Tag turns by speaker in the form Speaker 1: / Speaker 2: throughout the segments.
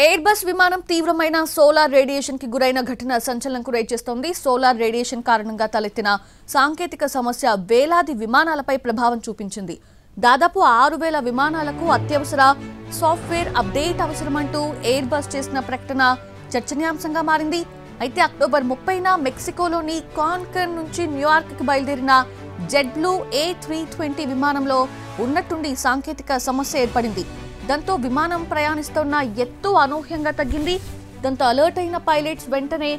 Speaker 1: Air bus విమానం తీవ్రమైన solar radiation కి గురైన ఘటన సంచలనంకు రేచేస్తోంది. సోలార్ రేడియేషన్ కారణంగా తలెత్తిన సాంకేతిక సమస్య వేలాది విమానాలపై ప్రభావం చూపించింది. దాదాపు 6000 విమానాలకు అత్యవసర సాఫ్ట్వేర్ అప్డేట్ అవసరమంటూ ఎయిర్ బస్ చేసిన ప్రకటన చర్చనీయాంశంగా మారింది. అయితే అక్టోబర్ 30న మెక్సికోలోని కాన్కన్ నుంచి న్యూయార్క్ కి బయలుదేరిన జెట్బ్లూ A320 విమానంలో ఉన్నట్టుండి సాంకేతిక సమస్య ఏర్పడింది. దాంతో విమానం ప్రయాణిస్తున్న ఎత్తు అనూహ్యంగా తగ్గింది. దాంతో అలర్ట్ అయిన పైలట్స్ వెంటనే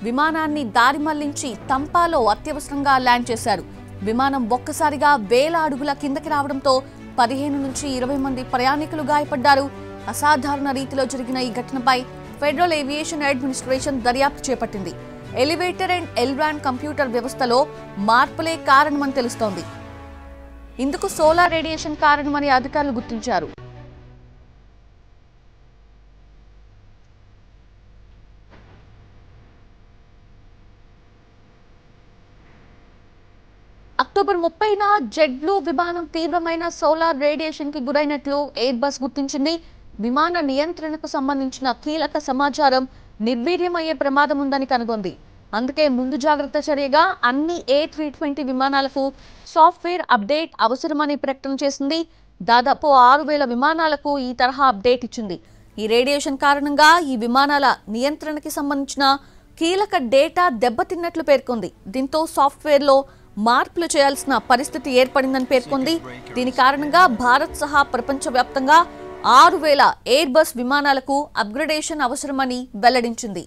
Speaker 1: విమానాన్ని దారి మళ్లించి తంపాలో అత్యవసరంగా ల్యాండ్ చేశారు. విమానం ఒక్కసారిగా 1000 అడుగుల కిందకి రావడంతో 15 నుంచి 20 మంది ప్రయాణికులు గాయపడ్డారు. అసాధారణ రీతిలో జరిగిన ఈ ఘటనపై ఫెడరల్ ఏవియేషన్ అడ్మినిస్ట్రేషన్ దర్యాప్తు చేపట్టింది. ఎలివేటర్ అండ్ ఎల్రాన్ కంప్యూటర్ వ్యవస్థలో మార్పులే కారణమని తెలుస్తోంది. ఇందుకు సోలార్ రేడియేషన్ కారణమని అధికారులు గుర్తించారు. అక్టోబర్ 30న జెట్బ్లూ విమానం తీవ్రమైన సోలార్ రేడియేషన్ కి గురైనట్లు ఎయిర్ బస్ గుర్తించింది. విమాన నియంత్రణకు సంబంధించిన కీలక సమాచారం నిర్వీర్యమయ్యే ప్రమాదం ఉందని కనుగొంది. అందుకే ముందు జాగ్రత్త చర్యగా అన్ని A320 విమానాలకు సాఫ్ట్వేర్ అప్డేట్ అవసరమని ప్రకటన చేసింది. దాదాపు 6000 విమానాలకు ఈ తరహా అప్డేట్ ఇచ్చింది. ఈ రేడియేషన్ కారణంగా ఈ విమానాల నియంత్రణకి సంబంధించిన కీలక డేటా దెబ్బతిన్నట్లు పేర్కొంది. దీంతో సాఫ్ట్వేర్లో మార్పులు చేయాల్సిన పరిస్థితి ఏర్పడిందని పేర్కొంది. దీని కారణంగా భారత్ సహా ప్రపంచవ్యాప్తంగా 6000 ఎయిర్ బస్ విమానాలకు అప్గ్రేడేషన్ అవసరమని వెల్లడించింది.